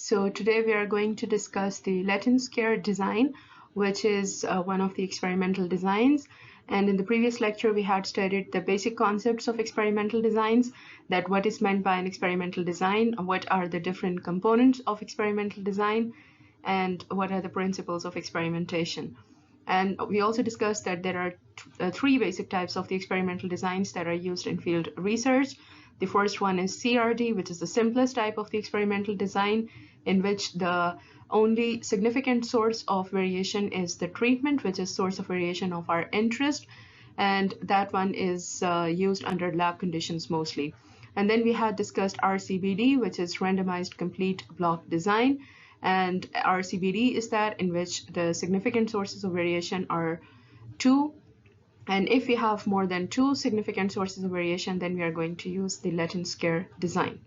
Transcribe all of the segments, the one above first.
So today we are going to discuss the Latin scale design, which is one of the experimental designs. And in the previous lecture, we had studied the basic concepts of experimental designs, that what is meant by an experimental design, what are the different components of experimental design, and what are the principles of experimentation. And we also discussed that there are three basic types of the experimental designs that are used in field research. The first one is CRD, which is the simplest type of the experimental design, in which the only significant source of variation is the treatment, which is source of variation of our interest, and that one is used under lab conditions mostly. And then we had discussed RCBD, which is randomized complete block design, and RCBD is that in which the significant sources of variation are 2. And if we have more than 2 significant sources of variation, then we are going to use the Latin scale design.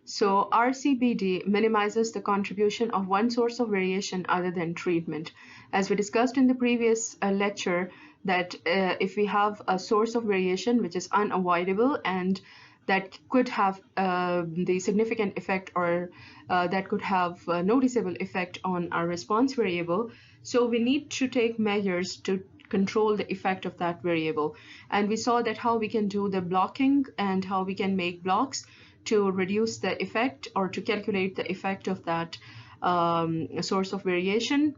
So RCBD minimizes the contribution of one source of variation other than treatment. As we discussed in the previous lecture, that if we have a source of variation which is unavoidable and that could have the significant effect or that could have a noticeable effect on our response variable, so we need to take measures to control the effect of that variable. And we saw that how we can do the blocking and how we can make blocks to reduce the effect or to calculate the effect of that source of variation.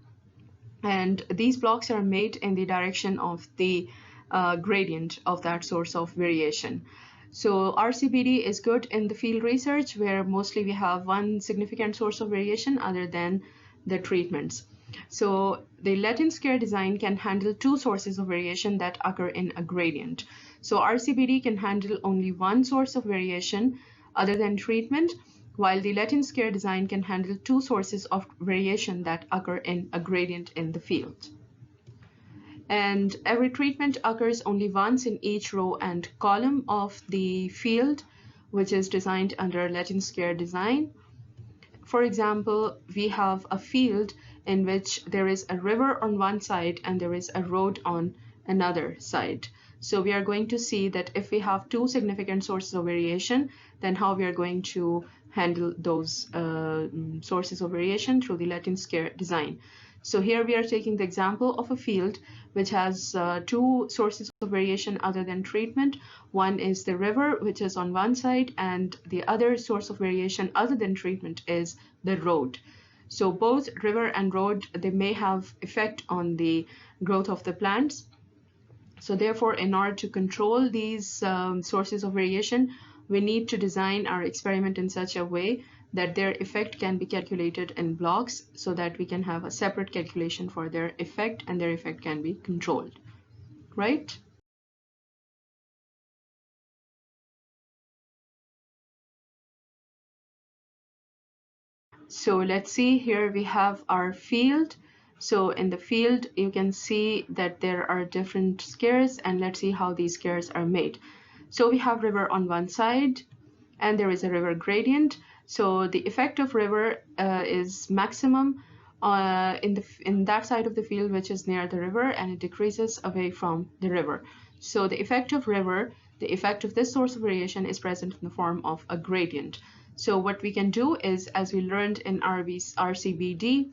And these blocks are made in the direction of the gradient of that source of variation. So RCBD is good in the field research where mostly we have one significant source of variation other than the treatments. So the Latin scale design can handle 2 sources of variation that occur in a gradient. So RCBD can handle only one source of variation other than treatment, while the Latin scale design can handle 2 sources of variation that occur in a gradient in the field. And every treatment occurs only once in each row and column of the field, which is designed under Latin scale design. For example, we have a field in which there is a river on one side and there is a road on another side. So we are going to see that if we have 2 significant sources of variation, then how we are going to handle those sources of variation through the Latin scale design. So here we are taking the example of a field which has 2 sources of variation other than treatment. One is the river, which is on one side, and the other source of variation other than treatment is the road. So both river and road, they may have effect on the growth of the plants. So therefore, in order to control these sources of variation, we need to design our experiment in such a way that their effect can be calculated in blocks so that we can have a separate calculation for their effect and their effect can be controlled, right? So let's see, here we have our field. So in the field, you can see that there are different squares, and let's see how these squares are made. So we have river on one side and there is a river gradient. So the effect of river is maximum in that side of the field which is near the river, and it decreases away from the river. So the effect of river, the effect of this source of variation is present in the form of a gradient. So what we can do is, as we learned in RCBD,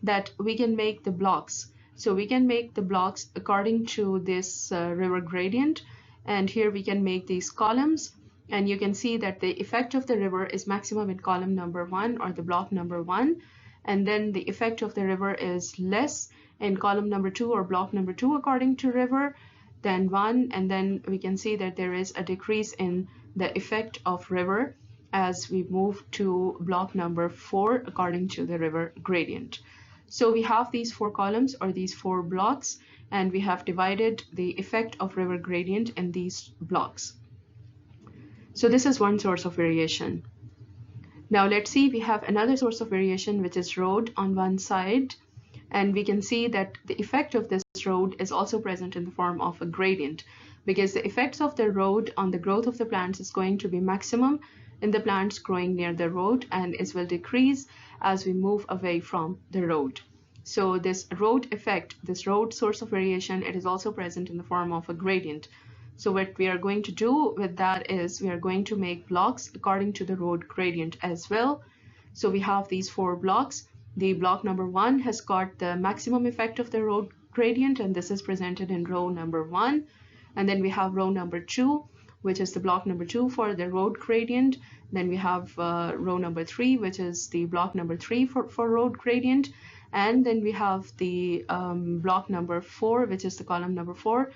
that we can make the blocks. So we can make the blocks according to this river gradient, and here we can make these columns, and you can see that the effect of the river is maximum in column number 1 or the block number 1, and then the effect of the river is less in column number 2 or block number 2 according to river than 1, and then we can see that there is a decrease in the effect of river as we move to block number 4 according to the river gradient. So we have these 4 columns or these 4 blocks, and we have divided the effect of river gradient in these blocks. So this is one source of variation. Now let's see, we have another source of variation which is road on one side, and we can see that the effect of this road is also present in the form of a gradient, because the effects of the road on the growth of the plants is going to be maximum in the plants growing near the road, and it will decrease as we move away from the road. So this road effect, this road source of variation, it is also present in the form of a gradient. So what we are going to do with that is we are going to make blocks according to the road gradient as well. So we have these 4 blocks. The block number 1 has got the maximum effect of the road gradient, and this is presented in row number 1. And then we have row number 2, which is the block number 2 for the road gradient. Then we have row number 3, which is the block number 3 for road gradient. And then we have the block number 4, which is the column number 4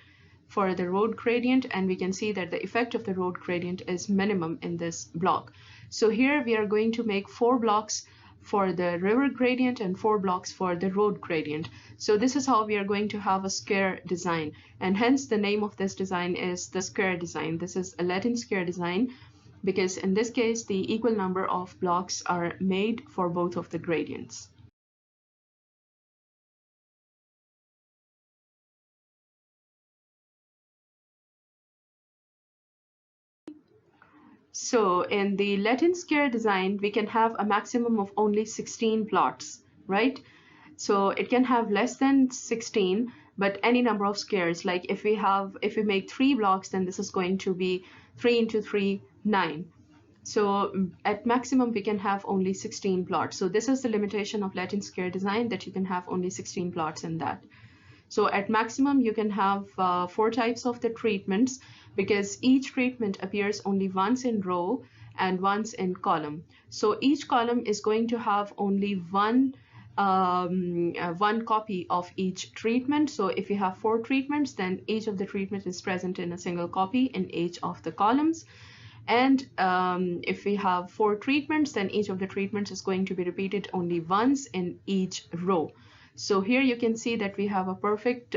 for the road gradient, and we can see that the effect of the road gradient is minimum in this block. So here we are going to make 4 blocks for the river gradient and 4 blocks for the road gradient. So this is how we are going to have a square design, and hence the name of this design is the square design. This is a Latin square design because in this case the equal number of blocks are made for both of the gradients. So in the Latin square design, we can have a maximum of only 16 plots, right? So it can have less than 16, but any number of squares. Like if we make 3 blocks, then this is going to be 3 into 3, 9. So at maximum, we can have only 16 plots. So this is the limitation of Latin square design, that you can have only 16 plots in that. So at maximum, you can have 4 types of the treatments, because each treatment appears only once in row and once in column. So each column is going to have only one copy of each treatment. So if you have 4 treatments, then each of the treatments is present in a single copy in each of the columns. And if we have 4 treatments, then each of the treatments is going to be repeated only once in each row. So here you can see that we have a perfect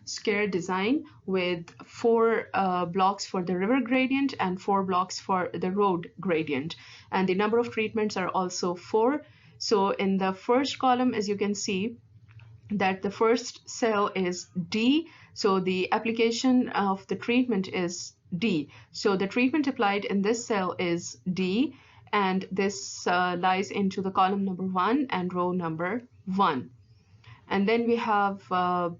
square design with 4 blocks for the river gradient and 4 blocks for the road gradient. And the number of treatments are also 4. So in the first column, as you can see, that the first cell is D. So the application of the treatment is D. So the treatment applied in this cell is D, and this lies into the column number 1 and row number 1. And then we have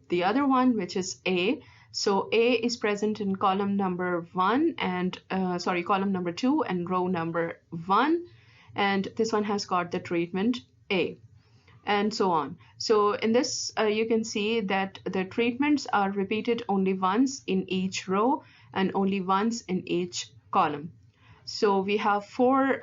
the other one, which is A. So A is present in column number 1 and column number 2 and row number 1, and this one has got the treatment A, and so on. So in this you can see that the treatments are repeated only once in each row and only once in each column. So we have 4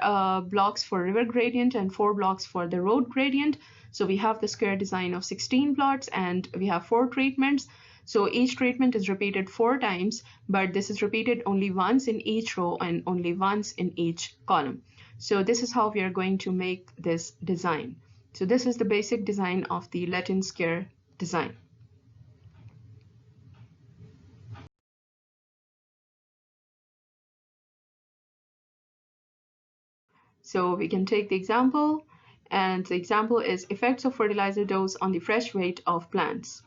blocks for river gradient and 4 blocks for the road gradient. So we have the square design of 16 plots and we have 4 treatments. So each treatment is repeated 4 times, but this is repeated only once in each row and only once in each column. So this is how we are going to make this design. So this is the basic design of the Latin square design. So we can take the example, and the example is effects of fertilizer dose on the fresh weight of plants.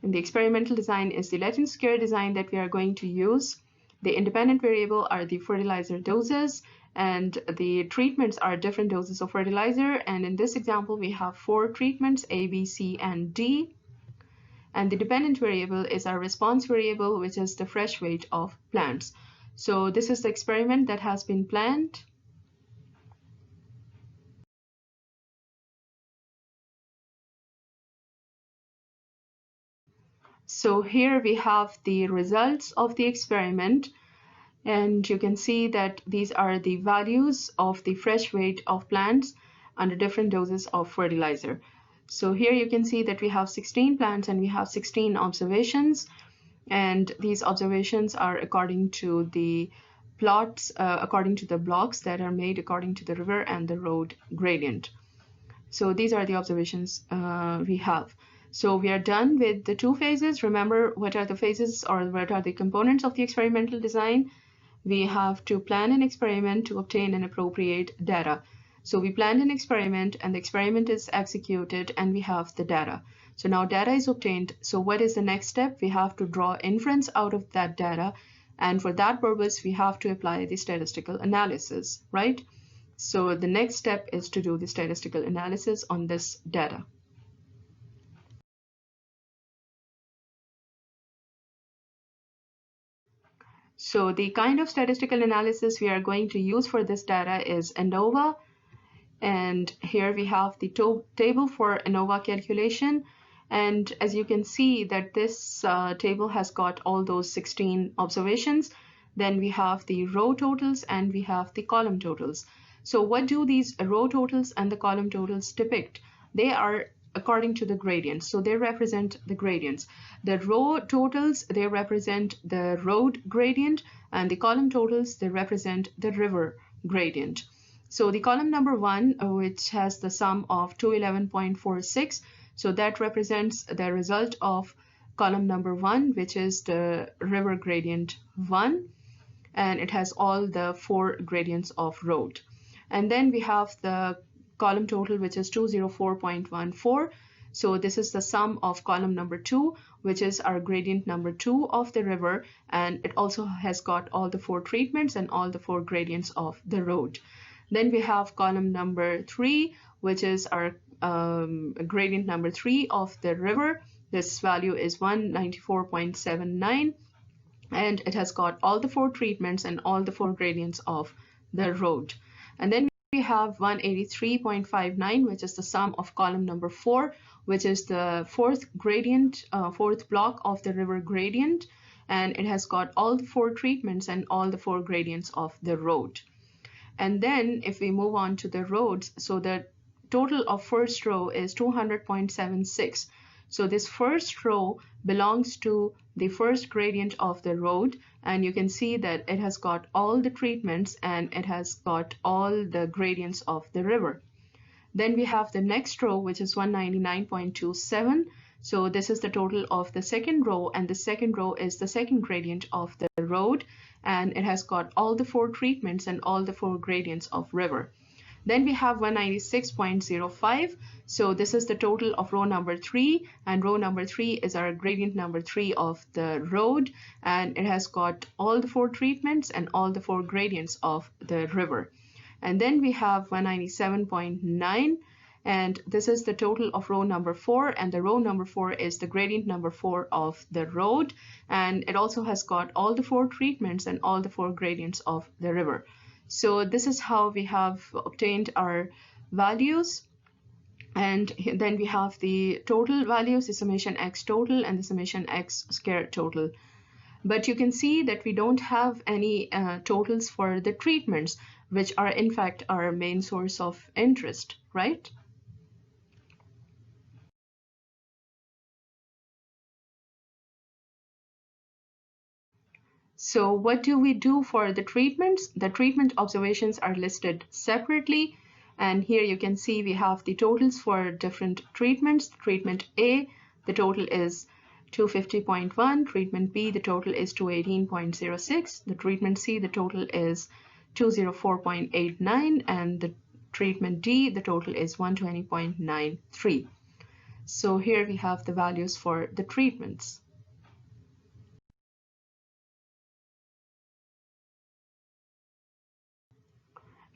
And the experimental design is the Latin square design that we are going to use. The independent variable are the fertilizer doses, and the treatments are different doses of fertilizer. And in this example, we have 4 treatments, A, B, C, and D. And the dependent variable is our response variable, which is the fresh weight of plants. So this is the experiment that has been planned. So here we have the results of the experiment, and you can see that these are the values of the fresh weight of plants under different doses of fertilizer. So here you can see that we have 16 plants and we have 16 observations, and these observations are according to the plots, according to the blocks that are made according to the river and the road gradient. So these are the observations we have. So we are done with the 2 phases. Remember, what are the phases or what are the components of the experimental design? We have to plan an experiment to obtain an appropriate data. So we planned an experiment and the experiment is executed and we have the data. So now data is obtained. So what is the next step? We have to draw inference out of that data. And for that purpose, we have to apply the statistical analysis, right? So the next step is to do the statistical analysis on this data. So the kind of statistical analysis we are going to use for this data is ANOVA, and here we have the table for ANOVA calculation. And as you can see that this table has got all those 16 observations. Then we have the row totals and we have the column totals. So what do these row totals and the column totals depict? They are according to the gradients. So they represent the gradients. The row totals, they represent the road gradient, and the column totals, they represent the river gradient. So the column number 1, which has the sum of 211.46, so that represents the result of column number 1, which is the river gradient 1, and it has all the 4 gradients of road. And then we have the column total, which is 204.14. So this is the sum of column number 2, which is our gradient number 2 of the river, and it also has got all the 4 treatments and all the 4 gradients of the road. Then we have column number 3, which is our gradient number 3 of the river. This value is 194.79, and it has got all the 4 treatments and all the 4 gradients of the road. And then we have 183.59, which is the sum of column number 4, which is the 4th gradient, 4th block of the river gradient, and it has got all the 4 treatments and all the 4 gradients of the road. And then if we move on to the roads, so the total of first row is 200.76. So this first row belongs to the first gradient of the road, and you can see that it has got all the treatments and it has got all the gradients of the river. Then we have the next row, which is 199.27. So this is the total of the second row, and the second row is the second gradient of the road, and it has got all the 4 treatments and all the 4 gradients of river. Then we have 196.05. So this is the total of row number 3, and row number 3 is our gradient number 3 of the road, and it has got all the 4 treatments and all the 4 gradients of the river. And then we have 197.9, and this is the total of row number 4, and the row number 4 is the gradient number 4 of the road, and it also has got all the 4 treatments and all the 4 gradients of the river. So this is how we have obtained our values. And then we have the total values, the summation x total and the summation x squared total. But you can see that we don't have any totals for the treatments, which are in fact our main source of interest, right? So what do we do for the treatments? The treatment observations are listed separately, and here you can see we have the totals for different treatments. Treatment A, the total is 250.1. Treatment B, the total is 218.06. The treatment C, the total is 204.89, and the treatment D, the total is 120.93. So here we have the values for the treatments.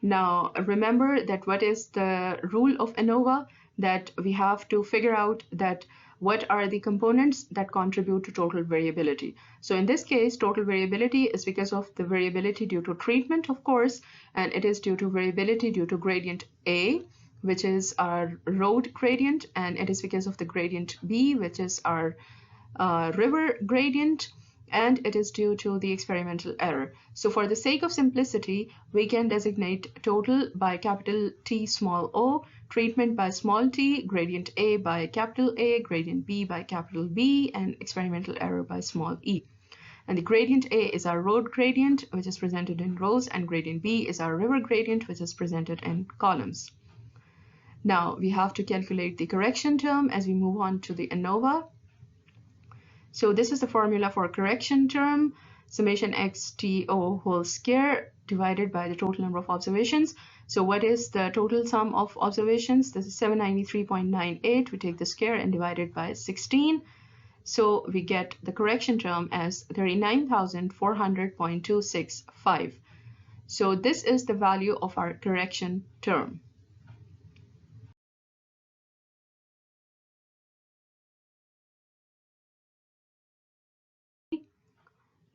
Now, remember that what is the rule of ANOVA? That we have to figure out that what are the components that contribute to total variability. So in this case, total variability is because of the variability due to treatment, of course, and it is due to variability due to gradient A, which is our road gradient, and it is because of the gradient B, which is our river gradient, and it is due to the experimental error. So for the sake of simplicity, we can designate total by capital T small o, treatment by small t, gradient A by capital A, gradient B by capital B, and experimental error by small e. And the gradient A is our road gradient, which is presented in rows, and gradient B is our river gradient, which is presented in columns. Now we have to calculate the correction term as we move on to the ANOVA. So this is the formula for correction term, summation x T O whole square divided by the total number of observations. So what is the total sum of observations? This is 793.98. We take the square and divide it by 16. So we get the correction term as 39,400.265. So this is the value of our correction term.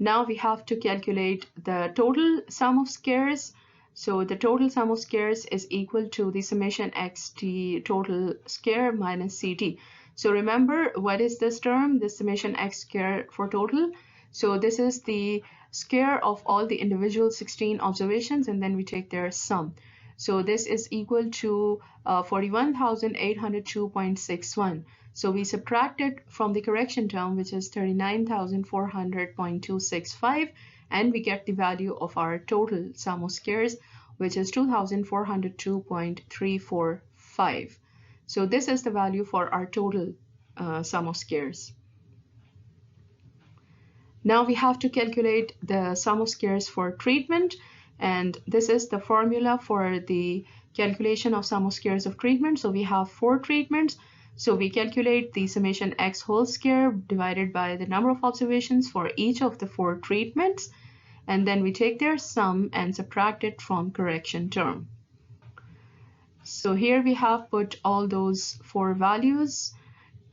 Now we have to calculate the total sum of squares. So the total sum of squares is equal to the summation xt total square minus ct. So remember, what is this term, the summation x square for total? So this is the square of all the individual 16 observations, and then we take their sum. So this is equal to 41,802.61. So we subtract it from the correction term, which is 39,400.265, and we get the value of our total sum of squares, which is 2,402.345. So this is the value for our total sum of squares. Now we have to calculate the sum of squares for treatment, and this is the formula for the calculation of sum of squares of treatment. So we have 4 treatments. So we calculate the summation x whole square divided by the number of observations for each of the 4 treatments, and then we take their sum and subtract it from correction term. So here we have put all those 4 values,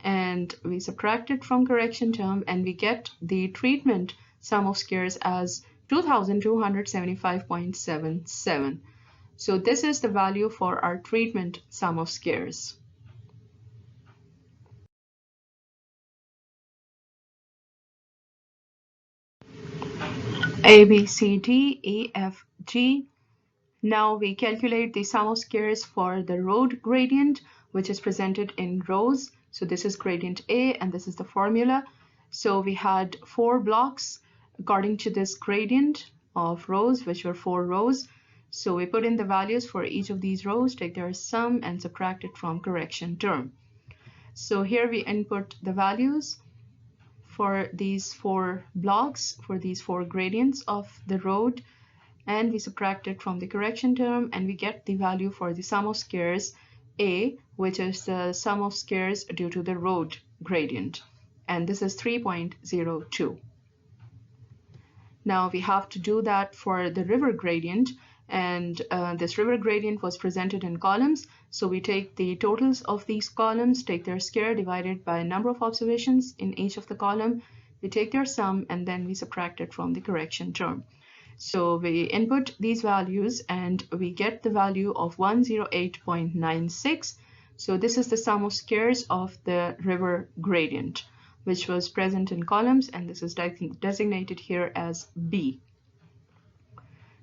and we subtract it from correction term, and we get the treatment sum of squares as 2,275.77. So this is the value for our treatment sum of squares. A, B, C, D, E, F, G. Now we calculate the sum of squares for the road gradient, which is presented in rows. So this is gradient A, and this is the formula. So we had 4 blocks according to this gradient of rows, which were 4 rows. So we put in the values for each of these rows, take their sum, and subtract it from correction term. So here we input the values for these 4 blocks, for these 4 gradients of the road, and we subtract it from the correction term, and we get the value for the sum of squares A, which is the sum of squares due to the road gradient, and this is 3.02. Now we have to do that for the river gradient, and this river gradient was presented in columns. So we take the totals of these columns, take their square divided by number of observations in each of the column, we take their sum, and then we subtract it from the correction term. So we input these values and we get the value of 108.96. So this is the sum of squares of the river gradient, which was present in columns, and this is designated here as B.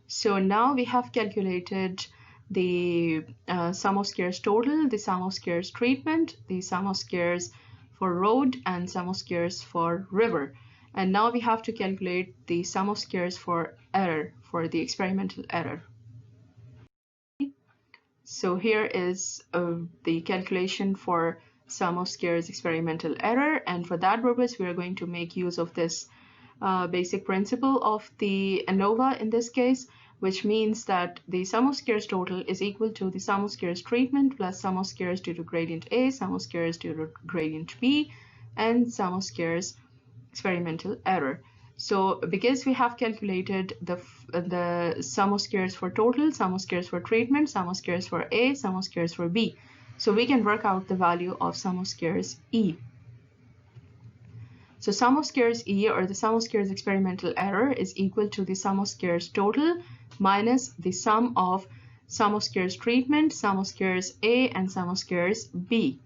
So now we have calculated the sum of squares total, the sum of squares treatment, the sum of squares for road, and sum of squares for river. And now we have to calculate the sum of squares for error, for the experimental error. So here is the calculation for sum of squares experimental error, and for that purpose we are going to make use of this basic principle of the ANOVA in this case, which means that the sum of squares total is equal to the sum of squares treatment plus sum of squares due to gradient A, sum of squares due to gradient B, and sum of squares experimental error. So because we have calculated the sum of squares for total, sum of squares for treatment, sum of squares for A, sum of squares for B, so we can work out the value of sum of squares E. So sum of squares E, or the sum of squares experimental error, is equal to the sum of squares total minus the sum of squares treatment, sum of squares A, and sum of squares B.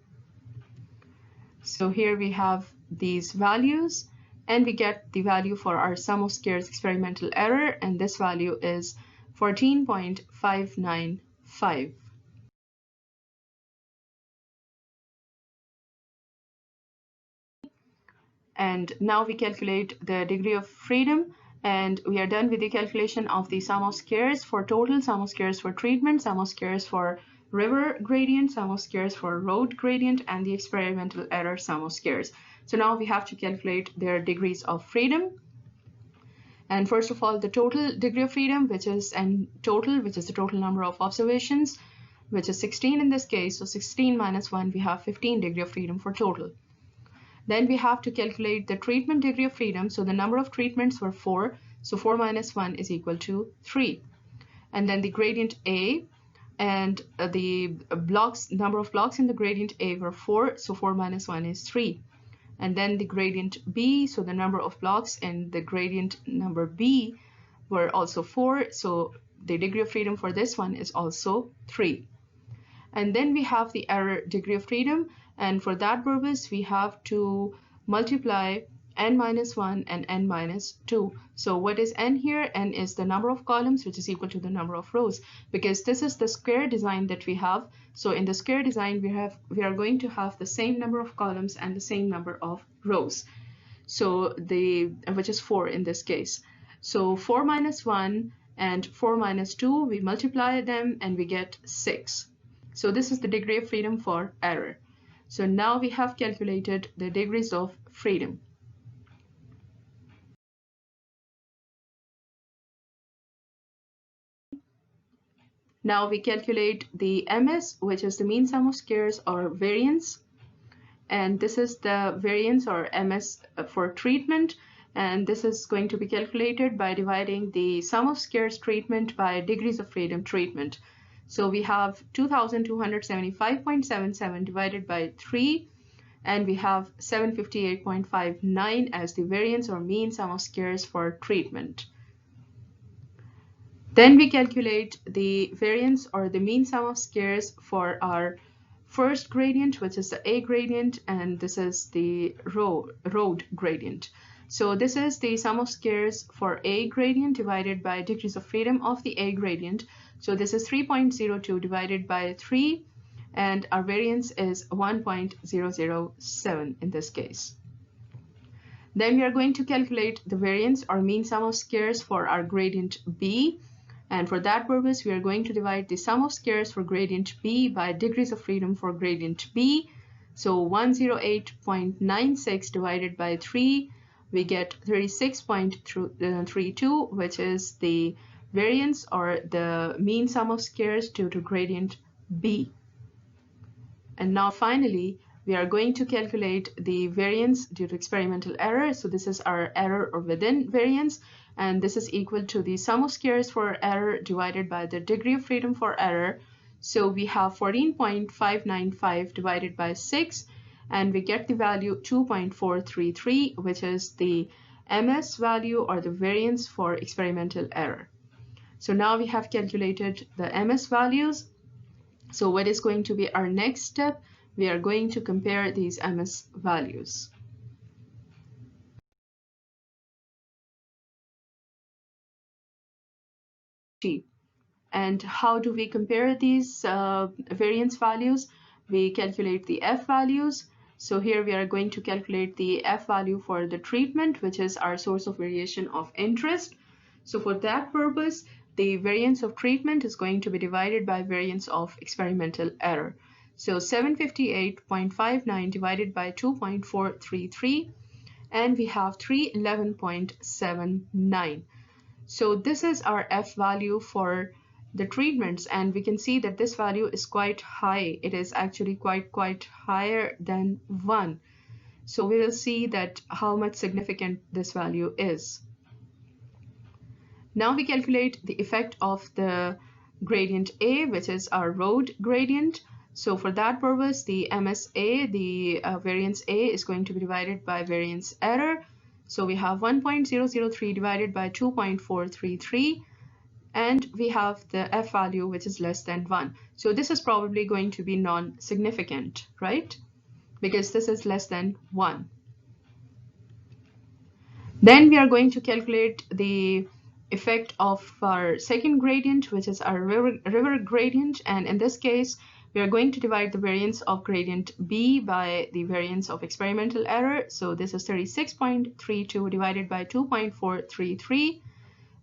So here we have these values, and we get the value for our sum of squares experimental error, and this value is 14.595. And now we calculate the degree of freedom, and we are done with the calculation of the sum of squares for total, sum of squares for treatment, sum of squares for river gradient, sum of squares for road gradient, and the experimental error sum of squares. So now we have to calculate their degrees of freedom. And first of all, the total degree of freedom, which is the total number of observations, which is 16 in this case. So 16 minus 1, we have 15 degree of freedom for total. Then we have to calculate the treatment degree of freedom. So the number of treatments were 4. So 4 minus 1 is equal to 3. And then the gradient A, and the number of blocks in the gradient A were 4. So 4 minus 1 is 3. and then the gradient B, so the number of blocks in the gradient number B were also 4, so the degree of freedom for this one is also 3. And then we have the error degree of freedom, and for that purpose we have to multiply n minus 1 and n minus 2. So what is n here? N is the number of columns, which is equal to the number of rows, because this is the square design that we have. So in the square design we are going to have the same number of columns and the same number of rows, so which is 4 in this case. So 4 minus 1 and 4 minus 2, we multiply them and we get 6. So this is the degree of freedom for error. So now we have calculated the degrees of freedom. Now we calculate the MS, which is the mean sum of squares or variance. And this is the variance or MS for treatment. And this is going to be calculated by dividing the sum of squares treatment by degrees of freedom treatment. So we have 2275.77 divided by 3, and we have 758.59 as the variance or mean sum of squares for treatment. Then we calculate the variance or the mean sum of squares for our first gradient, which is the A gradient, and this is the road gradient. So this is the sum of squares for A gradient divided by degrees of freedom of the A gradient. So this is 3.02 divided by 3, and our variance is 1.007 in this case. Then we are going to calculate the variance or mean sum of squares for our gradient B. And for that purpose, we are going to divide the sum of squares for gradient B by degrees of freedom for gradient B. So 108.96 divided by 3, we get 36.32, which is the variance or the mean sum of squares due to gradient B. And now finally, we are going to calculate the variance due to experimental error. So this is our error or within variance, and this is equal to the sum of squares for error divided by the degree of freedom for error. So we have 14.595 divided by 6, and we get the value 2.433, which is the MS value or the variance for experimental error. So now we have calculated the MS values. So what is going to be our next step? We are going to compare these MS values. And how do we compare these variance values? We calculate the F values. So here we are going to calculate the F value for the treatment, which is our source of variation of interest. So for that purpose, the variance of treatment is going to be divided by variance of experimental error. So 758.59 divided by 2.433, and we have 311.79. So this is our F value for the treatments, and we can see that this value is quite high. It is actually quite higher than 1. So we will see that how much significant this value is. Now we calculate the effect of the gradient A, which is our road gradient. So for that purpose, the MSA, the variance A, is going to be divided by variance error. So we have 1.003 divided by 2.433, and we have the F value, which is less than 1. So this is probably going to be non-significant, right? Because this is less than 1. Then we are going to calculate the effect of our second gradient, which is our river gradient, and in this case, we are going to divide the variance of gradient B by the variance of experimental error. So this is 36.32 divided by 2.433,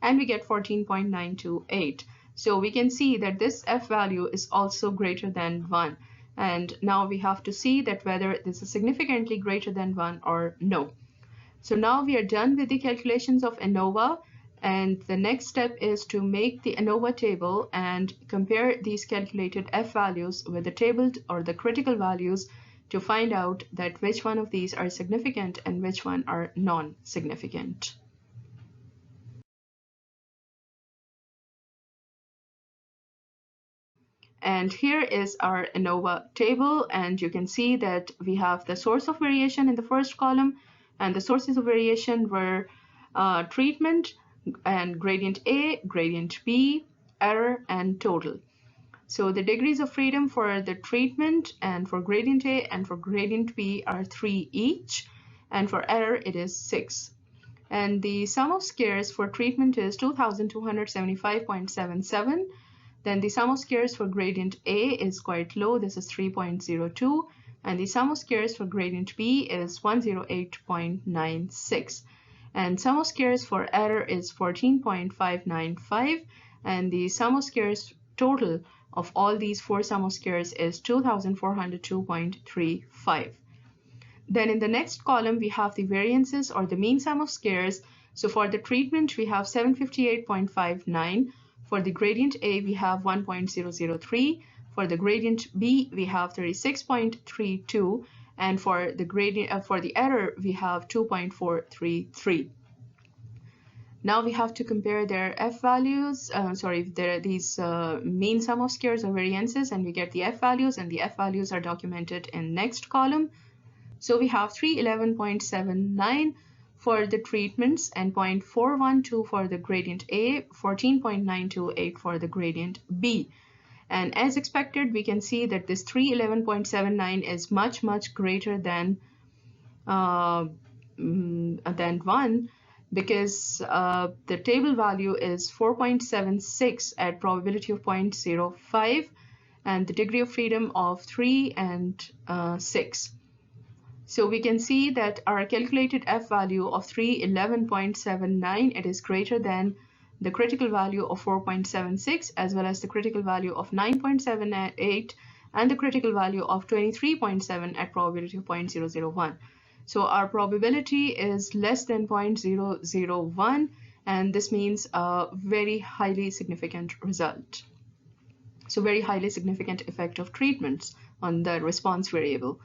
and we get 14.928. So we can see that this F value is also greater than 1. And now we have to see that whether this is significantly greater than 1 or no. So now we are done with the calculations of ANOVA. And the next step is to make the ANOVA table and compare these calculated F values with the table or the critical values to find out that which one of these are significant and which one are non-significant. And here is our ANOVA table, and you can see that we have the source of variation in the first column, and the sources of variation were treatment and gradient A, gradient B, error, and total. So the degrees of freedom for the treatment and for gradient A and for gradient B are 3 each, and for error it is 6. And the sum of squares for treatment is 2275.77. Then the sum of squares for gradient A is quite low, this is 3.02, and the sum of squares for gradient B is 108.96. And sum of squares for error is 14.595, and the sum of squares total of all these four sum of squares is 2402.35. Then in the next column, we have the variances or the mean sum of squares. So for the treatment, we have 758.59. For the gradient A, we have 1.003. For the gradient B, we have 36.32. And for the gradient for the error, we have 2.433. Now we have to compare their F values, these mean sum of squares or variances, and we get the F values, and the F values are documented in next column. So we have 311.79 for the treatments and 0.412 for the gradient A, 14.928 for the gradient B. And as expected, we can see that this 311.79 is much greater than 1, because the table value is 4.76 at probability of 0.05 and the degree of freedom of 3 and 6. So we can see that our calculated F value of 311.79, it is greater than the critical value of 4.76 as well as the critical value of 9.78 and the critical value of 23.7 at probability of 0.001. So our probability is less than 0.001, and this means a very highly significant result. So very highly significant effect of treatments on the response variable.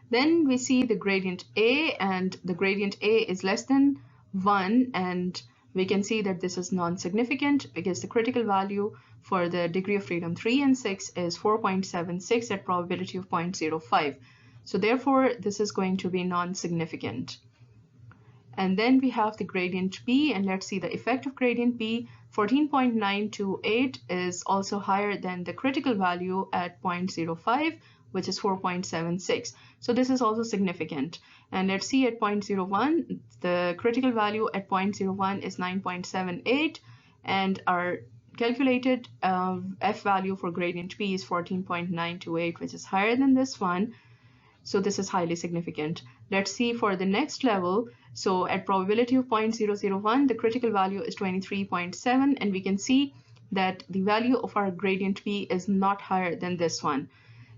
Then we see the gradient A, and the gradient A is less than 1, and we can see that this is non-significant because the critical value for the degree of freedom 3 and 6 is 4.76 at probability of 0.05. So therefore, this is going to be non-significant. And then we have the gradient B, and let's see the effect of gradient B. 14.928 is also higher than the critical value at 0.05, which is 4.76. So this is also significant. And let's see at 0.01, the critical value at 0.01 is 9.78, and our calculated F value for gradient B is 14.928, which is higher than this one. So this is highly significant. Let's see for the next level. So at probability of 0.001, the critical value is 23.7, and we can see that the value of our gradient B is not higher than this one.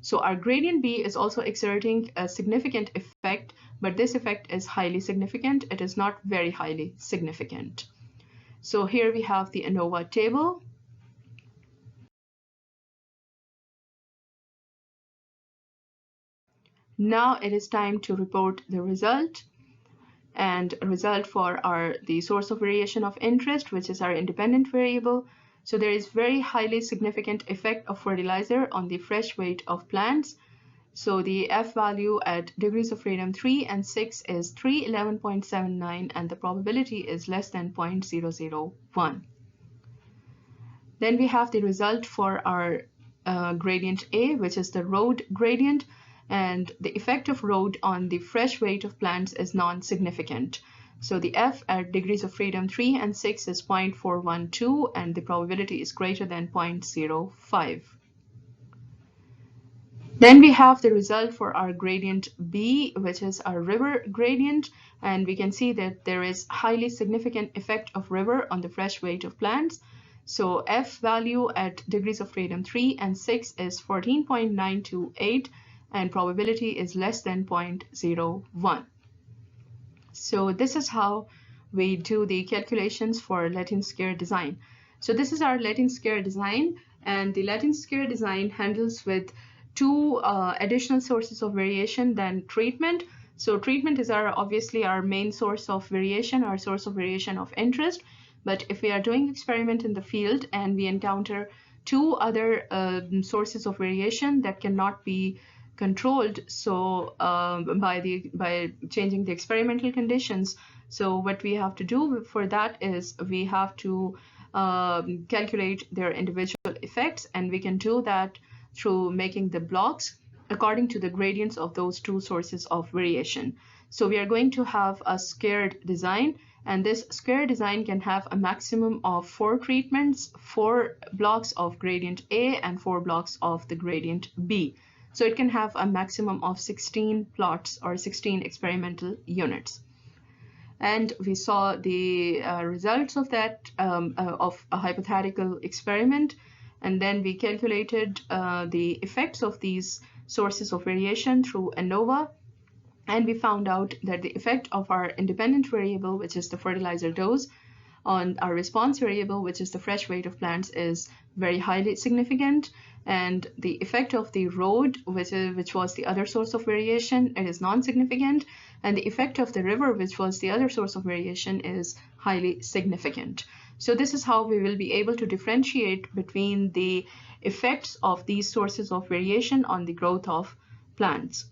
So our gradient B is also exerting a significant effect, but this effect is highly significant. It is not very highly significant. So here we have the ANOVA table. Now it is time to report the result, and a result for the source of variation of interest, which is our independent variable. So there is very highly significant effect of fertilizer on the fresh weight of plants. So the F value at degrees of freedom 3 and 6 is 311.79, and the probability is less than 0.001. Then we have the result for our gradient A, which is the road gradient, and the effect of road on the fresh weight of plants is non-significant. So the F at degrees of freedom 3 and 6 is 0.412, and the probability is greater than 0.05. Then we have the result for our gradient B, which is our river gradient, and we can see that there is highly significant effect of river on the fresh weight of plants. So F value at degrees of freedom 3 and 6 is 14.928, and probability is less than 0.01. So this is how we do the calculations for Latin square design. So this is our Latin square design, and the Latin square design handles with two additional sources of variation than treatment. So treatment is obviously our main source of variation, our source of variation of interest. But if we are doing experiment in the field and we encounter two other sources of variation that cannot be controlled by changing the experimental conditions. So what we have to do for that is we have to calculate their individual effects, and we can do that through making the blocks according to the gradients of those two sources of variation. So we are going to have a squared design, and this square design can have a maximum of 4 treatments, 4 blocks of gradient A and 4 blocks of the gradient B. So it can have a maximum of 16 plots or 16 experimental units. And we saw the results of that, of a hypothetical experiment, and then we calculated the effects of these sources of variation through ANOVA. And we found out that the effect of our independent variable, which is the fertilizer dose, on our response variable, which is the fresh weight of plants, is very highly significant. And the effect of the road, which was the other source of variation, it is non-significant. And the effect of the river, which was the other source of variation, is highly significant. So this is how we will be able to differentiate between the effects of these sources of variation on the growth of plants.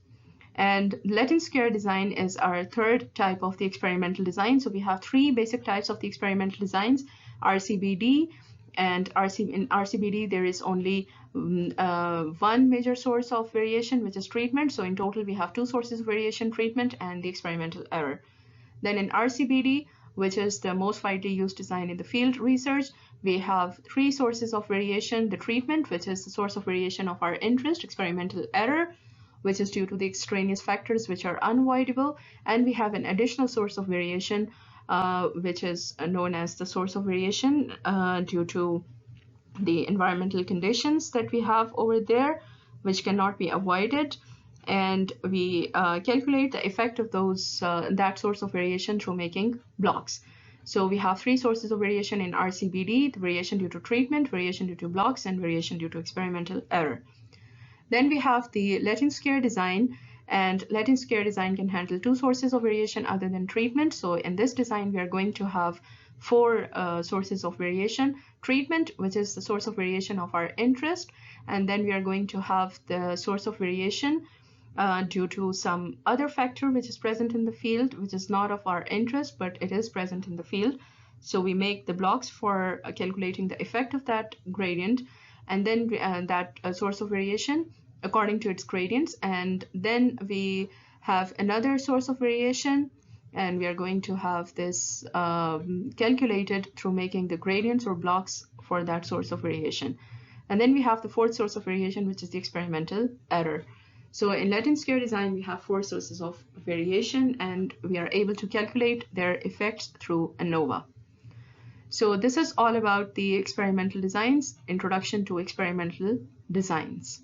And Latin square design is our third type of the experimental design. So we have 3 basic types of the experimental designs: RCBD, and in RCBD there is only one major source of variation, which is treatment. So in total we have 2 sources of variation: treatment and the experimental error. Then in RCBD, which is the most widely used design in the field research, we have 3 sources of variation: the treatment, which is the source of variation of our interest; experimental error, which is due to the extraneous factors which are unavoidable; and we have an additional source of variation, which is known as the source of variation due to the environmental conditions that we have over there, which cannot be avoided. And we calculate the effect of that source of variation through making blocks. So we have 3 sources of variation in RCBD: the variation due to treatment, variation due to blocks, and variation due to experimental error. Then we have the Latin square design, and Latin square design can handle 2 sources of variation other than treatment. So in this design we are going to have 4 sources of variation: treatment, which is the source of variation of our interest, and then we are going to have the source of variation due to some other factor which is present in the field, which is not of our interest, but it is present in the field. So we make the blocks for calculating the effect of that gradient, and then that source of variation according to its gradients. And then we have another source of variation, and we are going to have this calculated through making the gradients or blocks for that source of variation. And then we have the 4th source of variation, which is the experimental error. So in Latin square design we have 4 sources of variation, and we are able to calculate their effects through ANOVA. So this is all about the experimental designs, introduction to experimental designs.